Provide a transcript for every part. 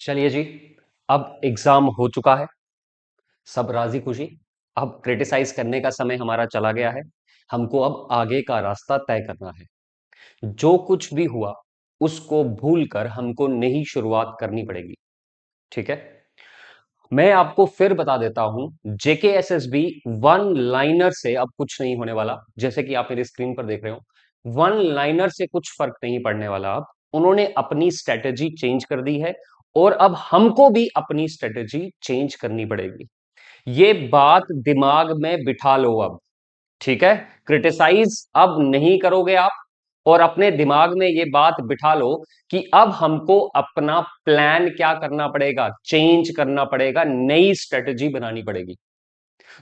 चलिए जी। अब एग्जाम हो चुका है। सब राजी खुशी। अब क्रिटिसाइज करने का समय हमारा चला गया है। हमको अब आगे का रास्ता तय करना है। जो कुछ भी हुआ उसको भूलकर हमको नई शुरुआत करनी पड़ेगी। ठीक है। मैं आपको फिर बता देता हूं। जेकेएसएसबी वन लाइनर से अब कुछ नहीं होने वाला। जैसे कि आप मेरी स्क्रीन पर देख रहे हो, वन लाइनर से कुछ फर्क नहीं पड़ने वाला। अब उन्होंने अपनी स्ट्रेटेजी चेंज कर दी है और अब हमको भी अपनी स्ट्रेटेजी चेंज करनी पड़ेगी। ये बात दिमाग में बिठा लो अब। ठीक है। क्रिटिसाइज अब नहीं करोगे आप। और अपने दिमाग में ये बात बिठा लो कि अब हमको अपना प्लान क्या करना पड़ेगा, चेंज करना पड़ेगा, नई स्ट्रेटजी बनानी पड़ेगी।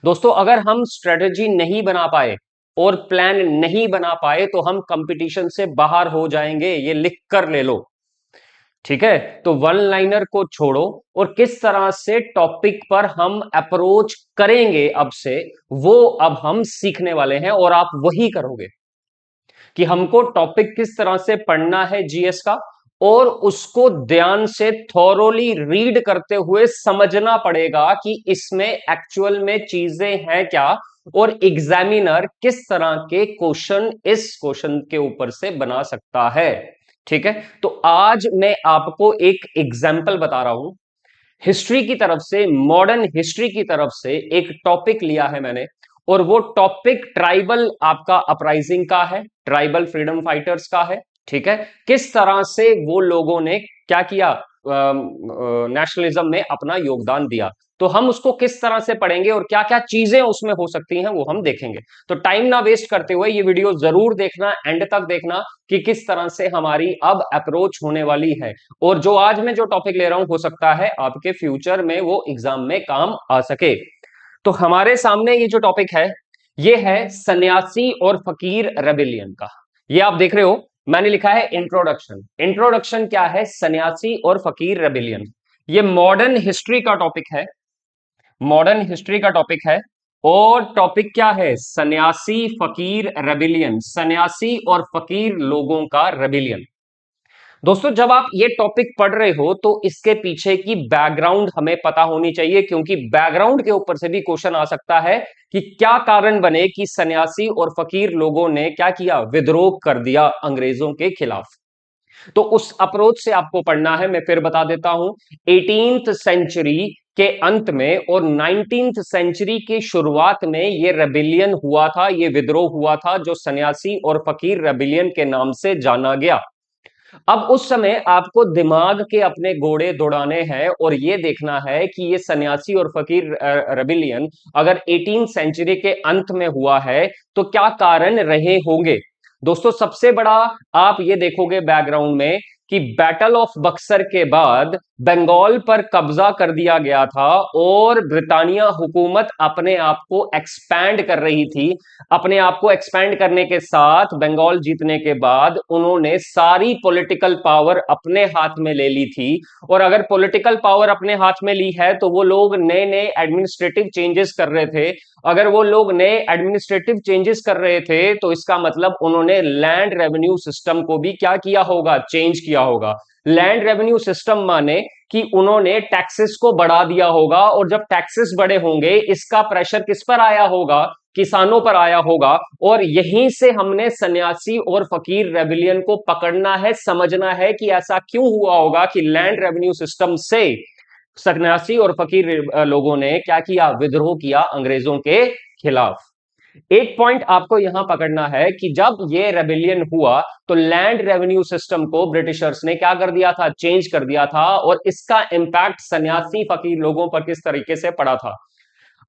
दोस्तों, अगर हम स्ट्रेटजी नहीं बना पाए और प्लान नहीं बना पाए तो हम कंपटीशन से बाहर हो जाएंगे। ये लिख कर ले लो। ठीक है। तो वन लाइनर को छोड़ो और किस तरह से टॉपिक पर हम अप्रोच करेंगे अब से, वो अब हम सीखने वाले हैं और आप वही करोगे कि हमको टॉपिक किस तरह से पढ़ना है जीएस का, और उसको ध्यान से थॉरोली रीड करते हुए समझना पड़ेगा कि इसमें एक्चुअल में चीजें हैं क्या और एग्जामिनर किस तरह के क्वेश्चन इस क्वेश्चन के ऊपर से बना सकता है। ठीक है। तो आज मैं आपको एक एग्जाम्पल बता रहा हूं। हिस्ट्री की तरफ से, मॉडर्न हिस्ट्री की तरफ से एक टॉपिक लिया है मैंने। और वो टॉपिक ट्राइबल आपका अपराइजिंग का है, ट्राइबल फ्रीडम फाइटर्स का है। ठीक है। किस तरह से वो लोगों ने क्या किया, नेशनलिज्म में अपना योगदान दिया। तो हम उसको किस तरह से पढ़ेंगे और क्या क्या चीजें उसमें हो सकती हैं वो हम देखेंगे। तो टाइम ना वेस्ट करते हुए ये वीडियो जरूर देखना, एंड तक देखना कि किस तरह से हमारी अब अप्रोच होने वाली है। और जो आज मैं जो टॉपिक ले रहा हूं, हो सकता है आपके फ्यूचर में वो एग्जाम में काम आ सके। तो हमारे सामने ये जो टॉपिक है, ये है सन्यासी और फकीर रेबिलियन का। ये आप देख रहे हो, मैंने लिखा है इंट्रोडक्शन। इंट्रोडक्शन क्या है? सन्यासी और फकीर रेबिलियन। ये मॉडर्न हिस्ट्री का टॉपिक है। मॉडर्न हिस्ट्री का टॉपिक है। और टॉपिक क्या है? सन्यासी फकीर रेबिलियन। सन्यासी और फकीर लोगों का रेबिलियन। दोस्तों, जब आप ये टॉपिक पढ़ रहे हो तो इसके पीछे की बैकग्राउंड हमें पता होनी चाहिए, क्योंकि बैकग्राउंड के ऊपर से भी क्वेश्चन आ सकता है कि क्या कारण बने कि सन्यासी और फकीर लोगों ने क्या किया, विद्रोह कर दिया अंग्रेजों के खिलाफ। तो उस अप्रोच से आपको पढ़ना है। मैं फिर बता देता हूं, 18th सेंचुरी के अंत में और 19th सेंचुरी की शुरुआत में ये रेबिलियन हुआ था, ये विद्रोह हुआ था, जो सन्यासी और फकीर रेबिलियन के नाम से जाना गया। अब उस समय आपको दिमाग के अपने घोड़े दौड़ाने हैं और यह देखना है कि ये सन्यासी और फकीर रेबिलियन अगर 18th सेंचुरी के अंत में हुआ है तो क्या कारण रहे होंगे। दोस्तों, सबसे बड़ा आप ये देखोगे बैकग्राउंड में कि बैटल ऑफ बक्सर के बाद बंगाल पर कब्जा कर दिया गया था और ब्रिटानिया हुकूमत अपने आप को एक्सपैंड कर रही थी। अपने आप को एक्सपैंड करने के साथ बंगाल जीतने के बाद उन्होंने सारी पॉलिटिकल पावर अपने हाथ में ले ली थी। और अगर पॉलिटिकल पावर अपने हाथ में ली है तो वो लोग नए नए एडमिनिस्ट्रेटिव चेंजेस कर रहे थे। अगर वो लोग नए एडमिनिस्ट्रेटिव चेंजेस कर रहे थे तो इसका मतलब उन्होंने लैंड रेवेन्यू सिस्टम को भी क्या किया होगा, चेंज किया होगा। लैंड रेवेन्यू सिस्टम माने कि उन्होंने टैक्सेस को बढ़ा दिया होगा, और जब टैक्सेस बढ़े होंगे इसका प्रेशर किस पर आया होगा, किसानों पर आया होगा। और यहीं से हमने सन्यासी और फकीर रेबिलियन को पकड़ना है, समझना है कि ऐसा क्यों हुआ होगा कि लैंड रेवेन्यू सिस्टम से सन्यासी और फकीर लोगों ने क्या किया, विद्रोह किया अंग्रेजों के खिलाफ। एक पॉइंट आपको यहां पकड़ना है कि जब ये रेबिलियन हुआ तो लैंड रेवेन्यू सिस्टम को ब्रिटिशर्स ने क्या कर दिया था, चेंज कर दिया था। और इसका इंपैक्ट सन्यासी फकीर लोगों पर किस तरीके से पड़ा था।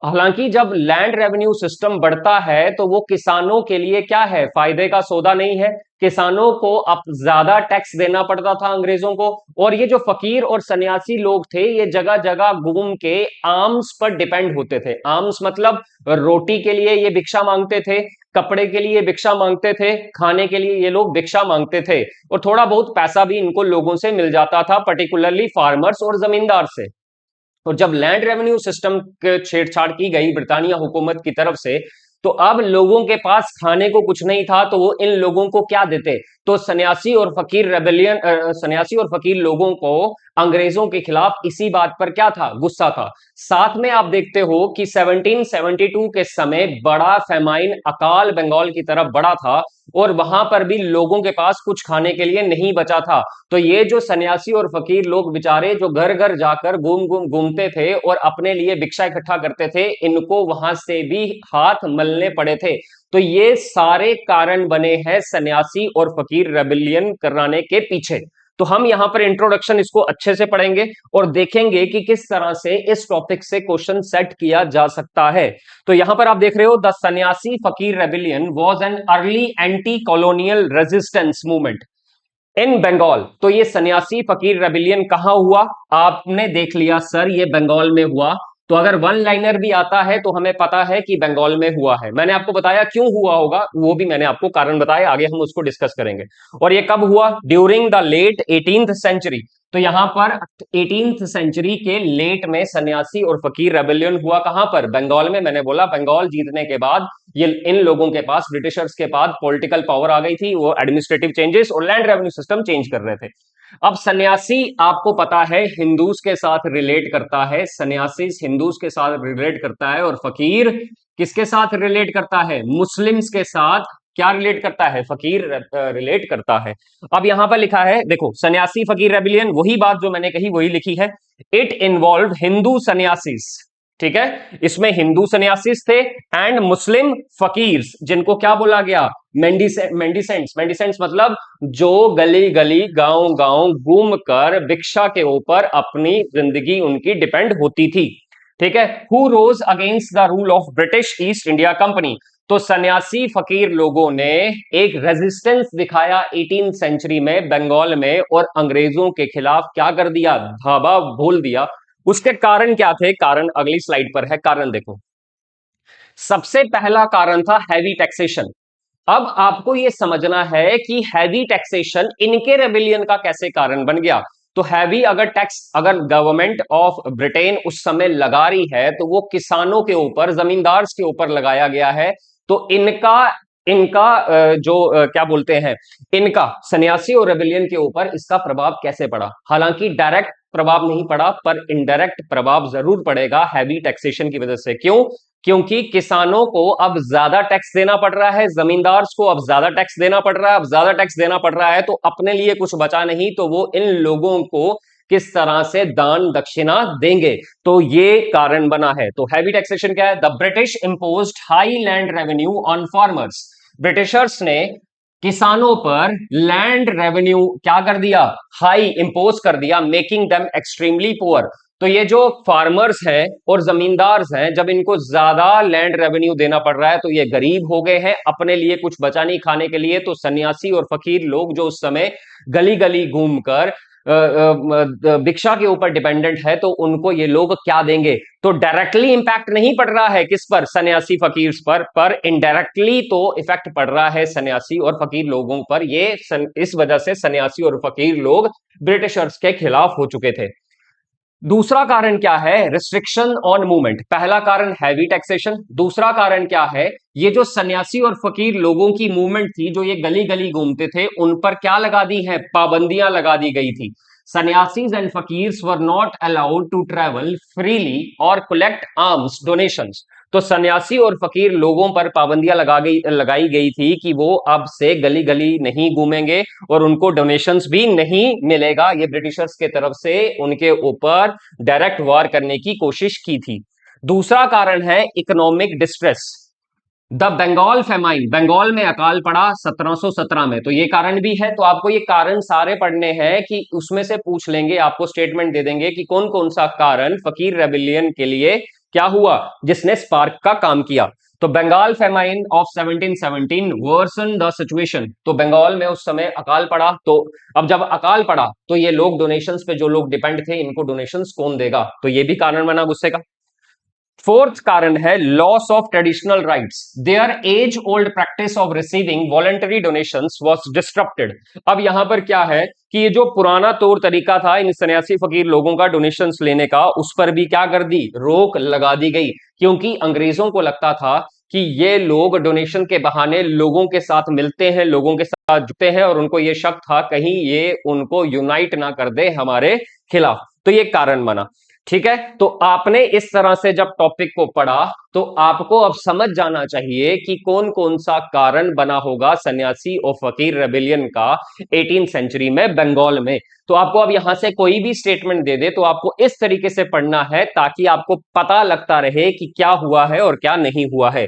हालांकि जब लैंड रेवेन्यू सिस्टम बढ़ता है तो वो किसानों के लिए क्या है, फायदे का सौदा नहीं है। किसानों को अब ज्यादा टैक्स देना पड़ता था अंग्रेजों को। और ये जो फकीर और सन्यासी लोग थे ये जगह जगह घूम के आर्म्स पर डिपेंड होते थे। आर्म्स मतलब रोटी के लिए ये भिक्षा मांगते थे, कपड़े के लिए भिक्षा मांगते थे, खाने के लिए ये लोग भिक्षा मांगते थे। और थोड़ा बहुत पैसा भी इनको लोगों से मिल जाता था, पर्टिकुलरली फार्मर्स और जमींदार से। और जब लैंड रेवेन्यू सिस्टम छेड़छाड़ की गई ब्रिटानिया हुकूमत की तरफ से, तो अब लोगों के पास खाने को कुछ नहीं था, तो वो इन लोगों को क्या देते, तो सन्यासी और फकीर रेबेलियन, सन्यासी और फकीर लोगों को अंग्रेजों के खिलाफ इसी बात पर क्या था, गुस्सा था। साथ में आप देखते हो कि 1772 के समय बड़ा फेमाइन, अकाल बंगाल की तरफ बड़ा था और वहां पर भी लोगों के पास कुछ खाने के लिए नहीं बचा था। तो ये जो सन्यासी और फकीर लोग बेचारे जो घर घर जाकर घूमते थे और अपने लिए भिक्षा इकट्ठा करते थे, इनको वहां से भी हाथ मलने पड़े थे। तो ये सारे कारण बने हैं सन्यासी और फकीर रेबेलियन कराने के पीछे। तो हम यहां पर इंट्रोडक्शन इसको अच्छे से पढ़ेंगे और देखेंगे कि किस तरह से इस टॉपिक से क्वेश्चन सेट किया जा सकता है। तो यहां पर आप देख रहे हो, the Sannyasi Fakir rebellion was an early anti colonial resistance movement in Bengal. तो ये सन्यासी फकीर रेबिलियन कहां हुआ, आपने देख लिया सर ये बंगाल में हुआ। तो अगर वन लाइनर भी आता है तो हमें पता है कि बंगाल में हुआ है। मैंने आपको बताया क्यों हुआ होगा, वो भी मैंने आपको कारण बताया, आगे हम उसको डिस्कस करेंगे। और ये कब हुआ, during the late 18th century. तो यहां पर 18th सेंचुरी के लेट में सन्यासी और फकीर रेबेलियन हुआ, कहां पर, बंगाल में। मैंने बोला बंगाल जीतने के बाद ये इन लोगों के पास, ब्रिटिशर्स के पास पॉलिटिकल पावर आ गई थी, वो एडमिनिस्ट्रेटिव चेंजेस और लैंड रेवेन्यू सिस्टम चेंज कर रहे थे। अब सन्यासी आपको पता है हिंदूज के साथ रिलेट करता है, सन्यासी हिंदूज के साथ रिलेट करता है, और फकीर किसके साथ रिलेट करता है, मुस्लिम्स के साथ क्या रिलेट करता है, फकीर रिलेट करता है। अब यहां पर लिखा है, देखो सन्यासी फकीर रेबिलियन, वही बात जो मैंने कही वही लिखी है। इट इन्वॉल्व हिंदू सन्यासीस, ठीक है, इसमें हिंदू सन्यासीस थे एंड मुस्लिम फकीर्स, जिनको क्या बोला गया, मेंडिसेंट्स। मेंडिसेंट्स मतलब जो गली गली गांव गांव घूम कर भिक्षा के ऊपर अपनी जिंदगी उनकी डिपेंड होती थी, ठीक है। Who rose against the rule of British East India Company. तो सन्यासी फकीर लोगों ने एक रेजिस्टेंस दिखाया 18th सेंचुरी में बंगाल में, और अंग्रेजों के खिलाफ क्या कर दिया, धावा बोल दिया। उसके कारण क्या थे, कारण अगली स्लाइड पर है, कारण देखो। सबसे पहला कारण था हैवी टैक्सेशन। अब आपको यह समझना है कि हैवी टैक्सेशन इनके रेबिलियन का कैसे कारण बन गया। तो हैवी अगर टैक्स, अगर गवर्नमेंट ऑफ ब्रिटेन उस समय लगा रही है तो वो किसानों के ऊपर, जमींदार के ऊपर लगाया गया है। तो इनका इनका जो क्या बोलते हैं, इनका सन्यासी और रेबिलियन के ऊपर इसका प्रभाव कैसे पड़ा। हालांकि डायरेक्ट प्रभाव नहीं पड़ा पर इनडायरेक्ट प्रभाव जरूर पड़ेगा हैवी टैक्सेशन की वजह से। क्यों, क्योंकि किसानों को अब ज्यादा टैक्स देना पड़ रहा है, जमींदार को अब ज्यादा टैक्स देना पड़ रहा है। अब ज्यादा टैक्स देना पड़ रहा है तो अपने लिए कुछ बचा नहीं, तो वो इन लोगों को किस तरह से दान दक्षिणा देंगे। तो ये कारण बना है। तो हैवी टैक्सेशन क्या है, the British imposed high land revenue on farmers. Britishers ने किसानों पर लैंड रेवेन्यू क्या कर दिया, हाई इंपोज कर दिया, मेकिंग देम एक्सट्रीमली पुअर। तो ये जो फार्मर्स हैं और जमींदार हैं, जब इनको ज्यादा लैंड रेवेन्यू देना पड़ रहा है तो ये गरीब हो गए हैं, अपने लिए कुछ बचा नहीं खाने के लिए। तो सन्यासी और फकीर लोग जो उस समय गली गली घूमकर भिक्षा के ऊपर डिपेंडेंट है, तो उनको ये लोग क्या देंगे। तो डायरेक्टली इंपैक्ट नहीं पड़ रहा है किस पर, सन्यासी फकीर पर इनडायरेक्टली तो इफेक्ट पड़ रहा है सन्यासी और फकीर लोगों पर। ये इस वजह से सन्यासी और फकीर लोग ब्रिटिशर्स के खिलाफ हो चुके थे। दूसरा कारण क्या है, रिस्ट्रिक्शन ऑन मूवमेंट। पहला कारण हैवी टैक्सेशन, दूसरा कारण क्या है, ये जो सन्यासी और फकीर लोगों की मूवमेंट थी, जो ये गली गली घूमते थे, उन पर क्या लगा दी है, पाबंदियां लगा दी गई थी। Sannyasis and fakirs were not allowed to travel freely और कलेक्ट आर्म्स डोनेशंस। तो सन्यासी और फकीर लोगों पर पाबंदियां लगाई गई थी कि वो अब से गली गली नहीं घूमेंगे और उनको डोनेशंस भी नहीं मिलेगा। ये ब्रिटिशर्स के तरफ से उनके ऊपर डायरेक्ट वार करने की कोशिश की थी। दूसरा कारण है economic distress, the Bengal famine. Bengal में अकाल पड़ा 1717 में, तो ये कारण भी है। तो आपको ये कारण सारे पढ़ने हैं कि उसमें से पूछ लेंगे, आपको स्टेटमेंट दे देंगे कि कौन कौन सा कारण फकीर रेबिलियन के लिए क्या हुआ, जिसने स्पार्क का काम किया। तो Bengal famine of 1717 worsen the situation. तो बंगाल में उस समय अकाल पड़ा। तो अब जब अकाल पड़ा तो ये लोग डोनेशंस पे, जो लोग डिपेंड थे, इनको डोनेशंस कौन देगा, तो ये भी कारण बना गुस्से का। फोर्थ कारण है loss of traditional rights, there age old practice of receiving voluntary donations was disrupted. अब यहां पर क्या है कि ये जो पुराना तौर तरीका था इन सन्यासी फकीर लोगों का डोनेशंस लेने का, उस पर भी क्या कर दी, रोक लगा दी गई। क्योंकि अंग्रेजों को लगता था कि ये लोग डोनेशन के बहाने लोगों के साथ मिलते हैं, लोगों के साथ जुड़ते हैं, और उनको ये शक था कहीं ये उनको यूनाइट ना कर दे हमारे खिलाफ, तो ये कारण बना। ठीक है, तो आपने इस तरह से जब टॉपिक को पढ़ा तो आपको अब समझ जाना चाहिए कि कौन कौन सा कारण बना होगा सन्यासी और फकीर रेबिलियन का 18th सेंचुरी में बंगाल में। तो आपको अब यहां से कोई भी स्टेटमेंट दे दे तो आपको इस तरीके से पढ़ना है ताकि आपको पता लगता रहे कि क्या हुआ है और क्या नहीं हुआ है।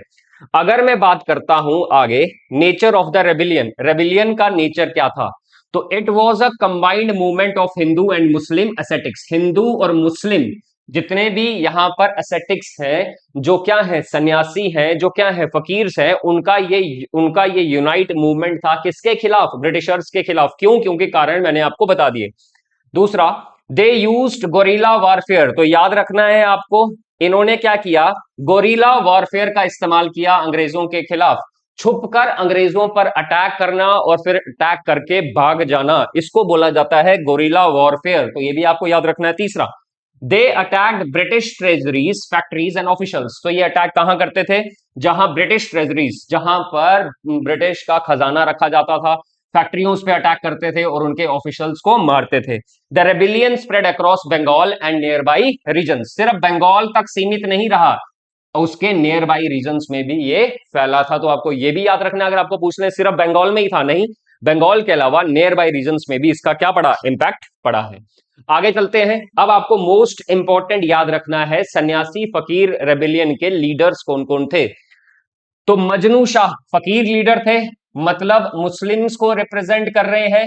अगर मैं बात करता हूं आगे, nature of the rebellion, rebellion का नेचर क्या था, तो it was a combined movement of Hindu and Muslim ascetics. Hindu और मुस्लिम जितने भी यहां पर एसेटिक्स हैं, जो क्या है सन्यासी हैं, जो क्या है फकीर्स हैं, उनका ये यूनाइट मूवमेंट था किसके खिलाफ, ब्रिटिशर्स के खिलाफ। क्यों? क्योंकि कारण मैंने आपको बता दिए। दूसरा, दे यूज्ड गोरिल्ला वॉरफेयर, तो याद रखना है आपको, इन्होंने क्या किया, गोरिल्ला वॉरफेयर का इस्तेमाल किया अंग्रेजों के खिलाफ। छुपकर अंग्रेजों पर अटैक करना और फिर अटैक करके भाग जाना, इसको बोला जाता है गोरिल्ला वॉरफेयर, तो ये भी आपको याद रखना है। तीसरा, they attacked British treasuries, factories and officials, तो ये अटैक कहां करते थे, जहां ब्रिटिश ट्रेजरीज, जहां पर ब्रिटिश का खजाना रखा जाता था, फैक्ट्रियों पे अटैक करते थे और उनके ऑफिशियल्स को मारते थे। The rebellion spread across Bengal and nearby region, सिर्फ बंगाल तक सीमित नहीं रहा, उसके नियर बाई रीजन में भी ये फैला था। तो आपको ये भी याद रखना, अगर आपको पूछने सिर्फ बंगाल में ही था, नहीं, बंगाल के अलावा नियर बाई रीजन में भी इसका क्या पड़ा, इंपैक्ट पड़ा है। आगे चलते हैं, अब आपको मोस्ट इंपॉर्टेंट याद रखना है सन्यासी फकीर रेबिलियन के लीडर्स कौन कौन थे। तो मजनू शाह फकीर लीडर थे, मतलब मुस्लिम्स को रिप्रेजेंट कर रहे हैं,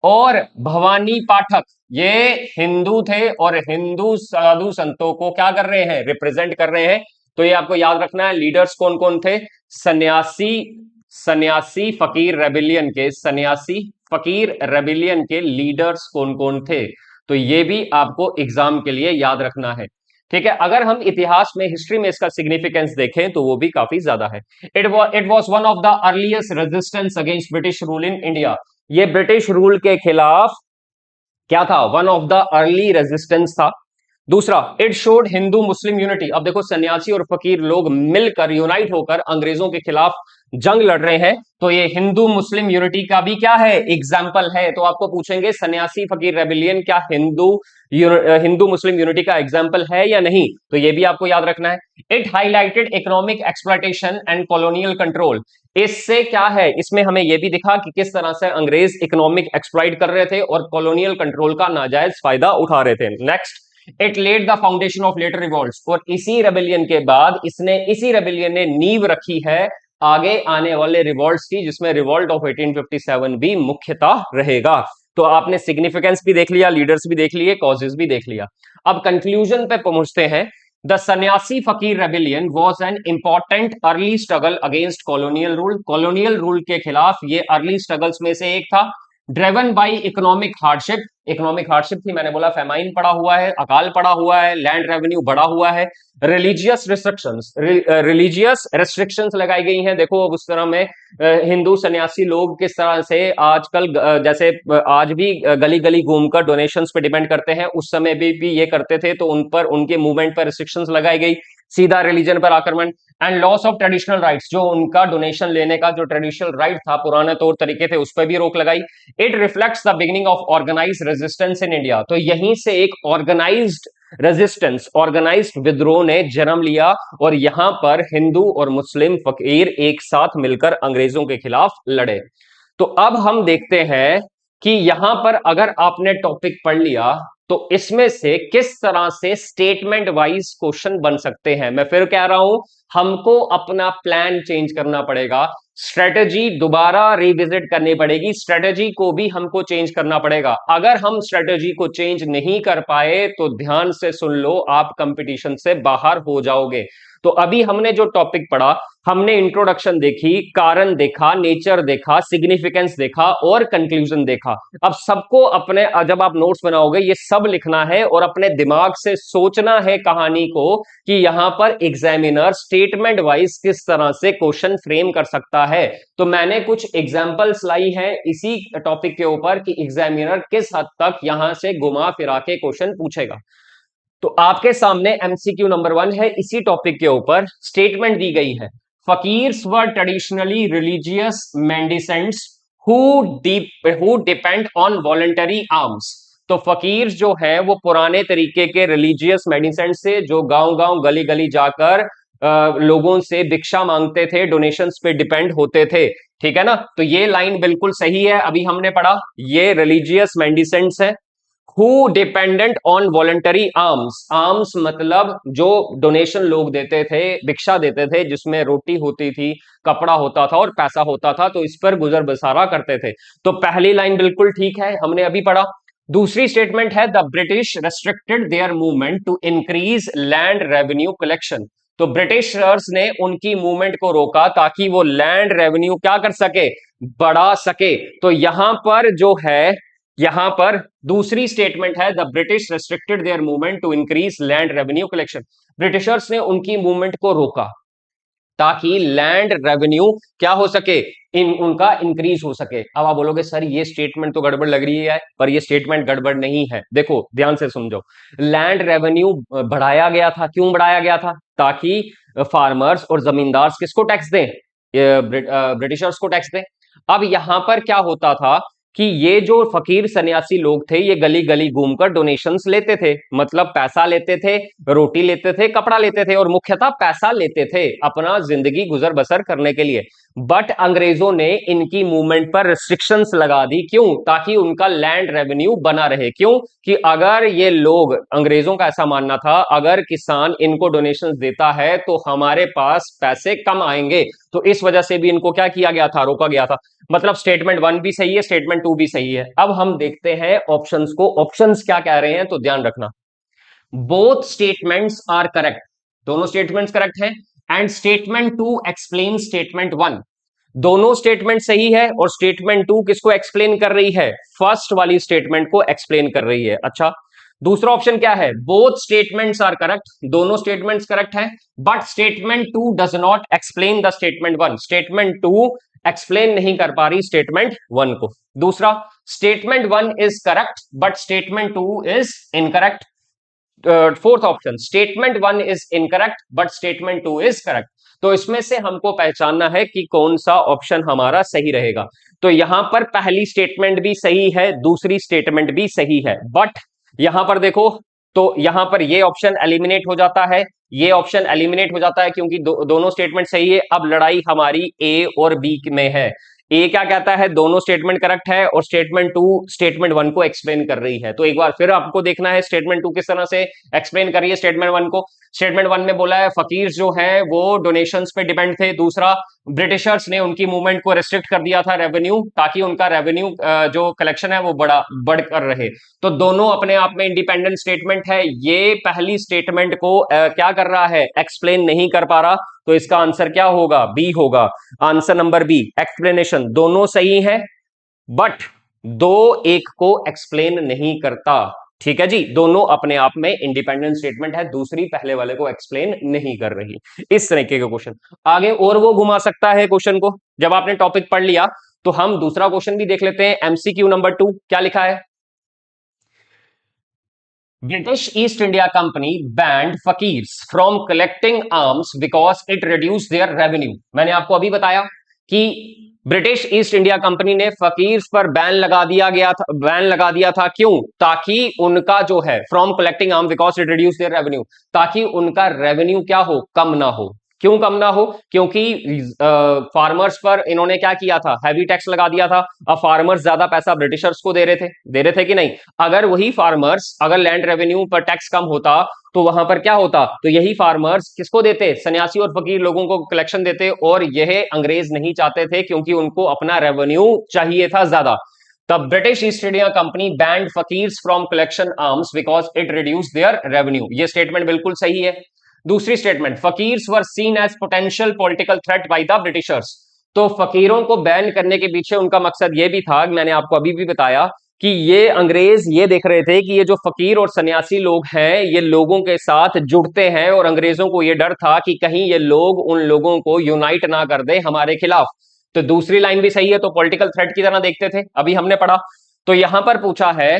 और भवानी पाठक ये हिंदू थे और हिंदू साधु संतों को क्या कर रहे हैं, रिप्रेजेंट कर रहे हैं। तो ये आपको याद रखना है, लीडर्स कौन कौन थे, सन्यासी सन्यासी फकीर रेबिलियन के, सन्यासी फकीर रेबिलियन के लीडर्स कौन कौन थे, तो ये भी आपको एग्जाम के लिए याद रखना है। ठीक है, अगर हम इतिहास में, हिस्ट्री में इसका सिग्निफिकेंस देखें तो वो भी काफी ज्यादा है। It was one of the earliest resistance against British rule in India, ये ब्रिटिश रूल के खिलाफ क्या था, one of the early resistance था। दूसरा, it showed Hindu Muslim unity, अब देखो सन्यासी और फकीर लोग मिलकर यूनाइट होकर अंग्रेजों के खिलाफ जंग लड़ रहे हैं, तो ये हिंदू मुस्लिम यूनिटी का भी क्या है, एग्जाम्पल है। तो आपको पूछेंगे सन्यासी फकीर रेबिलियन क्या हिंदू मुस्लिम यूनिटी का एग्जाम्पल है या नहीं, तो ये भी आपको याद रखना है। It highlighted economic exploitation and colonial control, इससे क्या है, इसमें हमें यह भी दिखा कि किस तरह से अंग्रेज इकोनॉमिक एक्सप्लॉइट कर रहे थे और कॉलोनियल कंट्रोल का नाजायज फायदा उठा रहे थे। Next, it led the foundation of later revolts, और इसी रेबिलियन के बाद इसी रेबिलियन ने नींव रखी है आगे आने वाले रिवॉल्ट्स की, जिसमें रिवॉल्ट ऑफ 1857 भी मुख्यतः रहेगा। तो आपने सिग्निफिकेंस भी देख लिया, लीडर्स भी देख लिए, कॉजेस भी देख लिया। अब कंक्लूजन पे पहुंचते हैं। द सन्यासी फकीर rebellion was an important early struggle against colonial rule, colonial rule के खिलाफ ये अर्ली स्ट्रगल्स में से एक था। ड्रेवन by economic hardship, economic hardship थी, मैंने बोला फेमाइन पड़ा हुआ है, अकाल पड़ा हुआ है, लैंड रेवेन्यू बढ़ा हुआ है, रिलीजियस रिस्ट्रिक्शंस, रिलीजियस रेस्ट्रिक्शंस लगाई गई हैं। देखो अब उस तरह में हिंदू सन्यासी लोग किस तरह से आजकल जैसे आज भी गली गली घूमकर डोनेशंस पे डिपेंड करते हैं, उस समय भी ये करते थे, तो उन पर, उनके मूवमेंट पर रिस्ट्रिक्शंस लगाई गई, सीधा रिलीजन पर आक्रमण। And loss of traditional rights, जो उनका डोनेशन लेने का जो ट्रेडिशनल राइट था, पुराने तौर तरीके थे, उस पर भी रोक लगाई। It reflects the beginning of organised resistance in India, तो यहीं से एक ऑर्गेनाइज्ड रेजिस्टेंस, ऑर्गेनाइज्ड विद्रोह ने जन्म लिया, और यहां पर हिंदू और मुस्लिम फकीर एक साथ मिलकर अंग्रेजों के खिलाफ लड़े। तो अब हम देखते हैं कि यहां पर अगर आपने टॉपिक पढ़ लिया तो इसमें से किस तरह से स्टेटमेंट वाइज क्वेश्चन बन सकते हैं। मैं फिर कह रहा हूं, हमको अपना प्लान चेंज करना पड़ेगा, स्ट्रेटेजी दोबारा रिविजिट करनी पड़ेगी, स्ट्रेटेजी को भी हमको चेंज करना पड़ेगा। अगर हम स्ट्रेटेजी को चेंज नहीं कर पाए तो ध्यान से सुन लो, आप कंपटीशन से बाहर हो जाओगे। तो अभी हमने जो टॉपिक पढ़ा, हमने इंट्रोडक्शन देखी, कारण देखा, नेचर देखा, सिग्निफिकेंस देखा और कंक्लूजन देखा। अब सबको अपने, जब आप नोट्स बनाओगे ये सब लिखना है और अपने दिमाग से सोचना है कहानी को कि यहां पर एग्जामिनर स्टेटमेंट वाइज किस तरह से क्वेश्चन फ्रेम कर सकता है। तो मैंने कुछ एग्जांपल्स लाई हैं इसी टॉपिक के ऊपर कि एग्जामिनर किस हद तक यहां से घुमा फिरा के क्वेश्चन पूछेगा। तो आपके सामने एमसीक्यू नंबर 1 है, इसी टॉपिक के ऊपर स्टेटमेंट दी गई है। Fakirs were traditionally religious mendicants who depend on voluntary arms. तो फकीर जो है वो पुराने तरीके के रिलीजियस मेडिसेंट से, जो गांव गांव गली गली जाकर लोगों से भिक्षा मांगते थे, डोनेशंस पे डिपेंड होते थे। ठीक है ना, तो ये लाइन बिल्कुल सही है, अभी हमने पढ़ा, ये रिलीजियस मेडिसेंट्स है। Who dependent on voluntary arms, arms मतलब जो डोनेशन लोग देते थे, भिक्षा देते थे, जिसमें रोटी होती थी, कपड़ा होता था और पैसा होता था, तो इस पर गुजर बसारा करते थे। तो पहली लाइन बिल्कुल ठीक है, हमने अभी पढ़ा। दूसरी स्टेटमेंट है the British restricted their movement to increase land revenue collection. तो ब्रिटिशर्स ने उनकी मूवमेंट को रोका ताकि वो लैंड रेवेन्यू क्या कर सके, बढ़ा सके। तो यहां पर जो है, यहां पर दूसरी स्टेटमेंट है the British restricted their movement to increase land revenue collection. Britishers ने उनकी मूवमेंट को रोका ताकि लैंड रेवेन्यू क्या हो सके, इन उनका इंक्रीज हो सके। अब आप बोलोगे सर ये स्टेटमेंट तो गड़बड़ लग रही है, पर ये स्टेटमेंट गड़बड़ नहीं है। देखो ध्यान से समझो, लैंड रेवेन्यू बढ़ाया गया था, क्यों बढ़ाया गया था, ताकि फार्मर्स और जमींदार किसको टैक्स दें, ब्रिटिशर्स को टैक्स दें। अब यहां पर क्या होता था कि ये जो फकीर सन्यासी लोग थे, ये गली गली घूमकर डोनेशंस लेते थे, मतलब पैसा लेते थे, रोटी लेते थे, कपड़ा लेते थे, और मुख्यतः पैसा लेते थे अपना जिंदगी गुजर बसर करने के लिए। बट अंग्रेजों ने इनकी मूवमेंट पर रिस्ट्रिक्शंस लगा दी, क्यों, ताकि उनका लैंड रेवेन्यू बना रहे। क्यों कि अगर ये लोग, अंग्रेजों का ऐसा मानना था, अगर किसान इनको डोनेशंस देता है तो हमारे पास पैसे कम आएंगे, तो इस वजह से भी इनको क्या किया गया था, रोका गया था। मतलब स्टेटमेंट वन भी सही है, स्टेटमेंट टू भी सही है। अब हम देखते हैं ऑप्शंस को, ऑप्शंस क्या कह रहे हैं, तो ध्यान रखना। बोथ स्टेटमेंट्स आर करेक्ट, दोनों स्टेटमेंट्स करेक्ट हैं। And statement two explain statement one, दोनों स्टेटमेंट सही है, और स्टेटमेंट टू किसको एक्सप्लेन कर रही है, फर्स्ट वाली स्टेटमेंट को एक्सप्लेन कर रही है। अच्छा, दूसरा ऑप्शन क्या है, बोथ स्टेटमेंट्स आर करेक्ट, दोनों स्टेटमेंट्स करेक्ट हैं, but statement two does not explain the statement one, statement two explain नहीं कर पा रही स्टेटमेंट वन को। दूसरा, statement one is correct but statement two is incorrect. Fourth option, statement one is incorrect but statement two is correct. तो इसमें से हमको पहचानना है कि कौन सा ऑप्शन हमारा सही रहेगा। तो यहां पर पहली स्टेटमेंट भी सही है, दूसरी स्टेटमेंट भी सही है, बट यहां पर देखो, तो यहां पर ये ऑप्शन एलिमिनेट हो जाता है, ये ऑप्शन एलिमिनेट हो जाता है, क्योंकि दोनों स्टेटमेंट सही है। अब लड़ाई हमारी ए और बी में है। ए क्या कहता है, दोनों स्टेटमेंट करेक्ट है, और स्टेटमेंट टू स्टेटमेंट वन को एक्सप्लेन कर रही है। तो एक बार फिर आपको देखना है स्टेटमेंट टू किस तरह से एक्सप्लेन कर रही है स्टेटमेंट वन को। स्टेटमेंट वन में बोला है फकीर जो है वो डोनेशंस पे डिपेंड थे। दूसरा, ब्रिटिशर्स ने उनकी मूवमेंट को रेस्ट्रिक्ट कर दिया था रेवेन्यू, ताकि उनका रेवेन्यू जो कलेक्शन है वो बढ़कर रहे। तो दोनों अपने आप में इंडिपेंडेंट स्टेटमेंट है। ये पहली स्टेटमेंट को क्या कर रहा है, एक्सप्लेन नहीं कर पा रहा, तो इसका आंसर क्या होगा, बी होगा। आंसर नंबर बी, एक्सप्लेनेशन, दोनों सही है, बट दो एक को एक्सप्लेन नहीं करता। ठीक है जी, दोनों अपने आप में इंडिपेंडेंट स्टेटमेंट है, दूसरी पहले वाले को एक्सप्लेन नहीं कर रही। इस तरीके के क्वेश्चन आगे और वो घुमा सकता है क्वेश्चन को। जब आपने टॉपिक पढ़ लिया तो हम दूसरा क्वेश्चन भी देख लेते हैं। एमसीक्यू नंबर 2 क्या लिखा है, British East India company banned फकीर्स from collecting arms because it reduce their revenue. मैंने आपको अभी बताया कि ब्रिटिश ईस्ट इंडिया कंपनी ने फकीर्स पर बैन लगा दिया था, क्यों, ताकि उनका जो है from collecting arm because it reduce their revenue, ताकि उनका रेवेन्यू क्या हो, कम ना हो। क्यों कम ना हो, क्योंकि फार्मर्स पर इन्होंने क्या किया था, हैवी टैक्स लगा दिया था। अब फार्मर्स ज्यादा पैसा ब्रिटिशर्स को दे रहे थे कि नहीं। अगर वही फार्मर्स, अगर लैंड रेवेन्यू पर टैक्स कम होता तो वहां पर क्या होता, तो यही फार्मर्स किसको देते, सन्यासी और फकीर लोगों को कलेक्शन देते, और यह अंग्रेज नहीं चाहते थे, क्योंकि उनको अपना रेवेन्यू चाहिए था ज्यादा। तब British East India company banned फकीर्स from collection arms because it reduce their revenue. ये स्टेटमेंट बिल्कुल सही है। दूसरी statement, fakirs were seen as potential political threat by the Britishers. तो फकीरों को बैन करने के पीछे उनका मकसद यह भी था, मैंने आपको अभी भी बताया, कि ये अंग्रेज ये देख रहे थे कि ये जो फकीर और सन्यासी लोग हैं ये लोगों के साथ जुड़ते हैं, और अंग्रेजों को ये डर था कि कहीं ये लोग उन लोगों को यूनाइट ना कर दे हमारे खिलाफ। तो दूसरी लाइन भी सही है, तो पॉलिटिकल थ्रेट की तरह देखते थे, अभी हमने पढ़ा। तो यहां पर पूछा है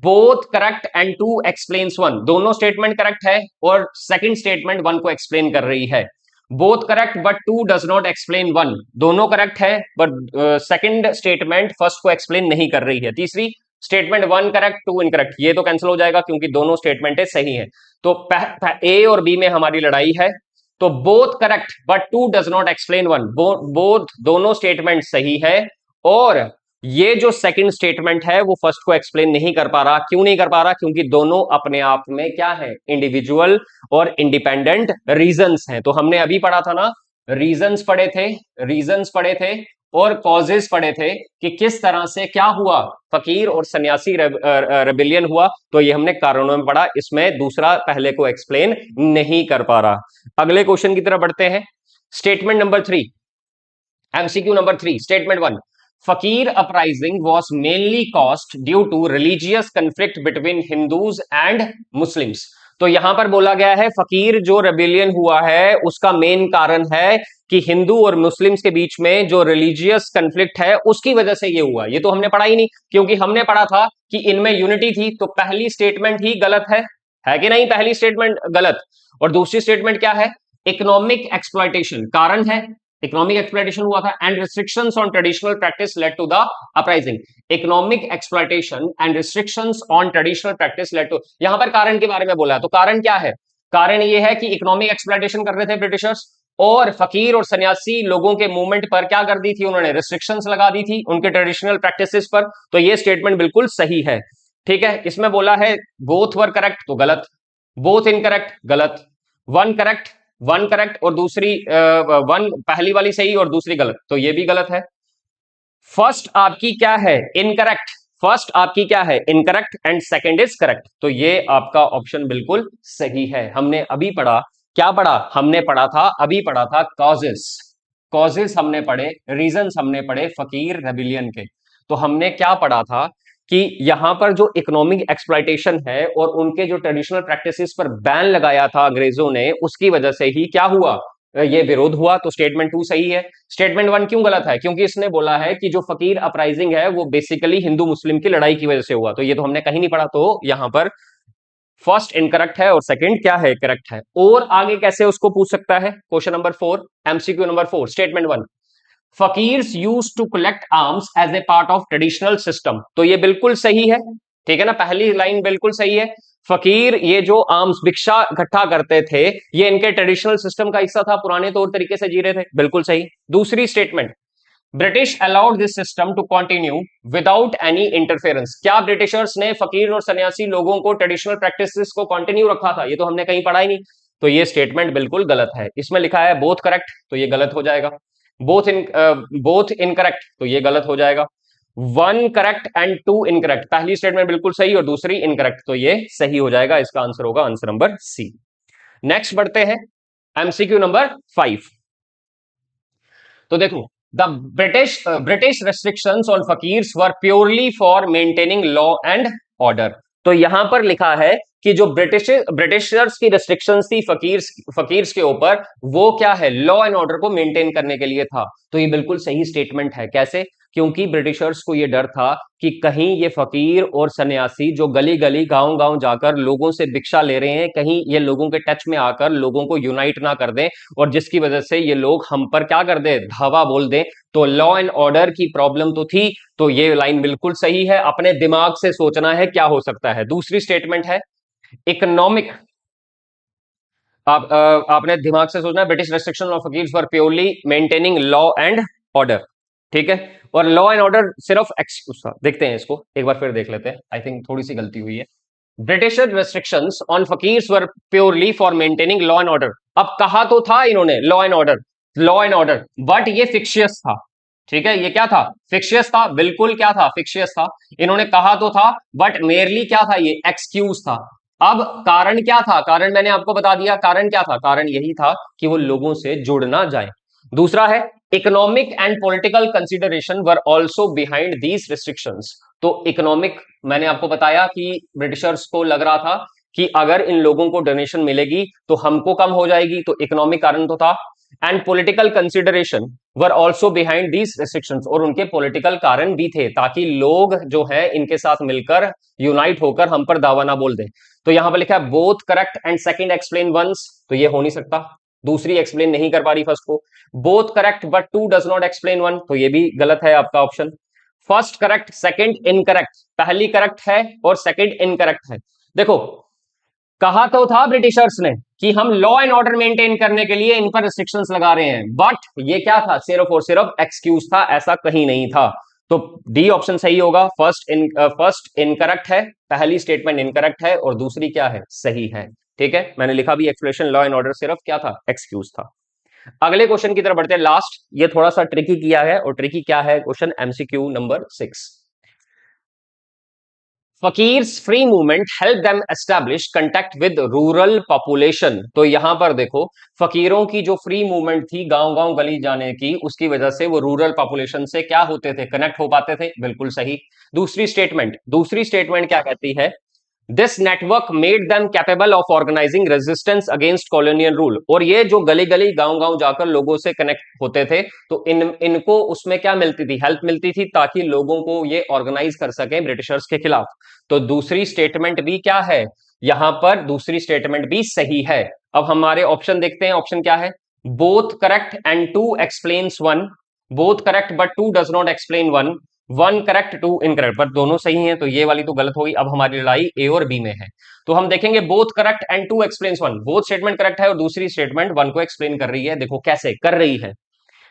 both correct and two explains one, दोनों स्टेटमेंट करेक्ट है और सेकंड स्टेटमेंट वन को एक्सप्लेन कर रही है। Both correct but two does not explain one, दोनों करेक्ट है बट सेकंड स्टेटमेंट फर्स्ट को एक्सप्लेन नहीं कर रही है। तीसरी statement one correct two incorrect, ये तो कैंसिल हो जाएगा क्योंकि दोनों स्टेटमेंट सही है। तो ए और बी में हमारी लड़ाई है। तो both correct but two does not explain one, both दोनों स्टेटमेंट सही है, और ये जो सेकंड स्टेटमेंट है वो फर्स्ट को एक्सप्लेन नहीं कर पा रहा। क्यों नहीं कर पा रहा? क्योंकि दोनों अपने आप में क्या है, इंडिविजुअल और इंडिपेंडेंट रीजंस हैं। तो हमने अभी पढ़ा था ना, रीजंस पढ़े थे, रीजंस पढ़े थे और कॉजेस पढ़े थे कि किस तरह से क्या हुआ, फकीर और सन्यासी रेबिलियन हुआ। तो ये हमने कारणों में पढ़ा, इसमें दूसरा पहले को एक्सप्लेन नहीं कर पा रहा। अगले क्वेश्चन की तरफ बढ़ते हैं। Statement number 3, MCQ number 3, statement 1, Fakir uprising was mainly caused due to religious conflict between Hindus and Muslims. तो यहां पर बोला गया है फकीर जो रेबिलियन हुआ है उसका मेन कारण है कि हिंदू और मुस्लिम्स के बीच में जो रिलीजियस कंफ्लिक्ट है उसकी वजह से ये हुआ। ये तो हमने पढ़ा ही नहीं, क्योंकि हमने पढ़ा था कि इनमें यूनिटी थी। तो पहली स्टेटमेंट ही गलत है कि नहीं? पहली स्टेटमेंट गलत। और दूसरी स्टेटमेंट क्या है? इकोनॉमिक एक्सप्लॉयटेशन कारण है, इकोनॉमिक एक्सप्लॉयटेशन हुआ था, and restrictions on traditional practice led to the uprising. Economic exploitation and restrictions on traditional practice led to, यहां पर कारण के बारे में बोला है। तो कारण क्या है? कारण यह है कि इकोनॉमिक एक्सप्लॉयटेशन कर रहे थे ब्रिटिशर्स, और फकीर और सन्यासी लोगों के मूवमेंट पर क्या कर दी थी उन्होंने? रिस्ट्रिक्शंस लगा दी थी उनके ट्रेडिशनल प्रैक्टिसेस पर। तो ये स्टेटमेंट बिल्कुल सही है। ठीक है, इसमें बोला है बोथ वर करेक्ट, तो गलत। बोथ इनकरेक्ट, गलत। वन करेक्ट, वन करेक्ट और दूसरी वन, पहली वाली सही और दूसरी गलत, तो ये भी गलत है। फर्स्ट आपकी क्या है? इनकरेक्ट। फर्स्ट आपकी क्या है? Incorrect, and second is correct. तो ये आपका ऑप्शन बिल्कुल सही है। हमने अभी पढ़ा, क्या पढ़ा? हमने पढ़ा था, अभी पढ़ा था कॉजेस। कॉजेस हमने पढ़े, रीजंस हमने पढ़े फकीर रेबिलियन के। तो हमने क्या पढ़ा था कि यहां पर जो इकोनॉमिक एक्सप्लॉयटेशन है और उनके जो ट्रेडिशनल प्रैक्टिसेस पर बैन लगाया था अंग्रेजों ने, उसकी वजह से ही क्या हुआ? ये विरोध हुआ। तो स्टेटमेंट 2 सही है। स्टेटमेंट 1 क्यों गलत है? क्योंकि इसने बोला है कि जो फकीर अपराइजिंग है वो बेसिकली हिंदू मुस्लिम की लड़ाई की वजह से हुआ। तो ये तो हमने कहीं नहीं पढ़ा। तो यहां पर फर्स्ट इनकरेक्ट है और सेकंड क्या है? करेक्ट है। और आगे कैसे उसको पूछ सकता है? Question number 4, MCQ number 4, statement 1, fakirs use to collect arms as a part of traditional system. तो ये बिल्कुल सही है। ठीक है ना, पहली लाइन बिल्कुल सही है। फकीर ये जो आर्म्स भिक्षा इकट्ठा करते थे ये इनके ट्रेडिशनल सिस्टम का हिस्सा था, पुराने तौर तरीके से जी रहे थे, बिल्कुल सही। दूसरी statement, British allowed this system to continue without any interference. क्या ब्रिटिशर्स ने फकीर और सन्यासी लोगों को ट्रेडिशनल प्रैक्टिसेस को कंटिन्यू रखा था? ये तो हमने कहीं पढ़ा ही नहीं। तो ये स्टेटमेंट बिल्कुल गलत है। इसमें लिखा है बोथ करेक्ट, तो ये गलत हो जाएगा। बोथ इनकरेक्ट, तो ये गलत हो जाएगा। One correct and two incorrect, पहली स्टेटमेंट बिल्कुल सही और दूसरी इनकरेक्ट, तो ये सही हो जाएगा। इसका आंसर होगा आंसर नंबर सी। नेक्स्ट बढ़ते हैं, एमसीक्यू नंबर 5। तो देखो, the British restrictions on fakirs were purely for maintaining law and order. तो यहां पर लिखा है कि जो ब्रिटिशर्स की रेस्ट्रिक्शंस थी फकीर्स के ऊपर, वो क्या है? लॉ एंड ऑर्डर को मेंटेन करने के लिए था। तो ये बिल्कुल सही स्टेटमेंट है। कैसे? क्योंकि ब्रिटिशर्स को ये डर था कि कहीं ये फकीर और सन्यासी जो गली गली गांव गांव जाकर लोगों से भिक्षा ले रहे हैं, कहीं ये लोगों के टच में आकर लोगों को यूनाइट ना कर दें, और जिसकी वजह से ये लोग हम पर क्या कर दे? धावा बोल दें। तो लॉ एंड ऑर्डर की प्रॉब्लम तो थी। तो ये लाइन बिल्कुल सही है। अपने दिमाग से सोचना है क्या हो सकता है। दूसरी स्टेटमेंट है इकोनॉमिक, आपने दिमाग से सोचना है, British restriction of fakirs for purely maintaining law and order. ठीक है, और लॉ एंड ऑर्डर सिर्फ देखते हैं, इसको एक बार फिर देख लेते हैं। आई थिंक थोड़ी सी गलती हुई है। British restrictions on fakirs were purely for maintaining law and order. अब कहा तो था इन्होंने law and order, law and order, but ये फिक्शियस था। ठीक है, ये क्या था? फिक्शियस था। बिल्कुल क्या था? फिक्शियस था। इन्होंने कहा तो था बट मेयरली क्या था? ये एक्सक्यूज था। अब कारण क्या था? कारण मैंने आपको बता दिया। कारण क्या था? कारण यही था कि वो लोगों से जुड़ ना जाए। दूसरा है economic and political consideration were also behind these restrictions. तो इकोनॉमिक, मैंने आपको बताया कि ब्रिटिशर्स को लग रहा था कि अगर इन लोगों को डोनेशन मिलेगी तो हमको कम हो जाएगी, तो इकोनॉमिक कारण तो था। And political consideration were also behind these restrictions, और उनके पॉलिटिकल कारण भी थे ताकि लोग जो है इनके साथ मिलकर यूनाइट होकर हम पर दावा ना बोल दें। तो यहां पर लिखा है both correct and second explain once, तो ये हो नहीं सकता। दूसरी एक्सप्लेन नहीं कर पा रही फर्स्ट को। Both correct but two does not explain one, तो ये भी गलत है आपका option. First correct second incorrect, पहली करेक्ट है और सेकंड इनकरेक्ट है। देखो, कहा तो था ब्रिटिशर्स ने कि हम लॉ एंड ऑर्डर मेंटेन करने के लिए इन पर रिस्ट्रिक्शंस लगा रहे हैं, बट ये क्या था, सिर्फ और सिर्फ एक्सक्यूज था, ऐसा कहीं नहीं था। तो डी ऑप्शन सही होगा। फर्स्ट इनकरेक्ट है, पहली स्टेटमेंट इनकरेक्ट है और दूसरी क्या है, सही है। ठीक है, मैंने लिखा भी एक्सप्लेनेशन लॉ एंड ऑर्डर सिर्फ क्या था, एक्सक्यूज था। अगले क्वेश्चन की तरफ बढ़ते हैं, लास्ट, ये थोड़ा सा ट्रिकी किया है, और ट्रिकी क्या है question, MCQ number 6। Fakirs free movement help them establish contact with rural population. तो यहां पर देखो, फकीरों की जो फ्री मूवमेंट थी गांव गांव गली जाने की, उसकी वजह से वो रूरल पॉपुलेशन से क्या होते थे, कनेक्ट हो पाते थे, बिल्कुल सही। दूसरी स्टेटमेंट क्या कहती है, this network made them capable of organising resistance against colonial rule. और ये जो गली गली गांव गांव जाकर लोगों से कनेक्ट होते थे, तो इनको उसमें क्या मिलती थी, हेल्प मिलती थी, ताकि लोगों को ये ऑर्गेनाइज कर सके ब्रिटिशर्स के खिलाफ। तो दूसरी स्टेटमेंट भी क्या है, यहां पर दूसरी स्टेटमेंट भी सही है। अब हमारे ऑप्शन देखते हैं, ऑप्शन क्या है, both correct and two explains one, both correct but two does not explain one, one correct two incorrect, पर दोनों सही हैं, तो ये वाली तो गलत होगी। अब हमारी लड़ाई ए और बी में है, तो हम देखेंगे both correct and two explains one, both statement correct है और दूसरी स्टेटमेंट वन को एक्सप्लेन कर रही है। देखो कैसे कर रही है।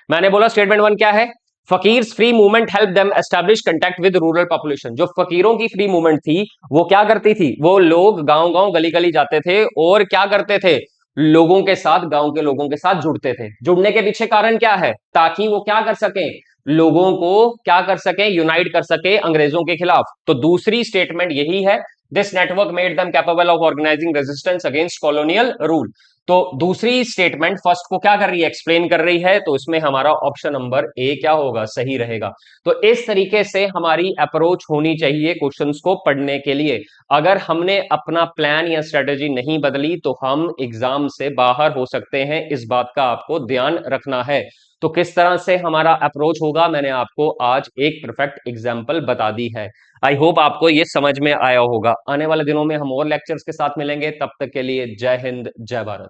मैंने बोला स्टेटमेंट वन क्या है, fakirs free movement help them establish contact with rural population. जो फकीरों की फ्री मूवमेंट थी वो क्या करती थी, वो लोग गांव गांव गली गली जाते थे और क्या करते थे, लोगों के साथ, गांव के लोगों के साथ जुड़ते थे। जुड़ने के पीछे कारण क्या है, ताकि वो क्या कर सके, लोगों को क्या कर सके, यूनाइट कर सके अंग्रेजों के खिलाफ। तो दूसरी स्टेटमेंट यही है, this network made them capable of organising resistance against colonial rule. तो दूसरी स्टेटमेंट फर्स्ट को क्या कर रही है, एक्सप्लेन कर रही है, तो इसमें हमारा ऑप्शन नंबर ए क्या होगा, सही रहेगा। तो इस तरीके से हमारी अप्रोच होनी चाहिए क्वेश्चंस को पढ़ने के लिए। अगर हमने अपना प्लान या स्ट्रेटेजी नहीं बदली तो हम एग्जाम से बाहर हो सकते हैं, इस बात का आपको ध्यान रखना है। तो किस तरह से हमारा अप्रोच होगा, मैंने आपको आज एक परफेक्ट एग्जाम्पल बता दी है। आई होप आपको ये समझ में आया होगा। आने वाले दिनों में हम और लेक्चर्स के साथ मिलेंगे, तब तक के लिए जय हिंद जय भारत।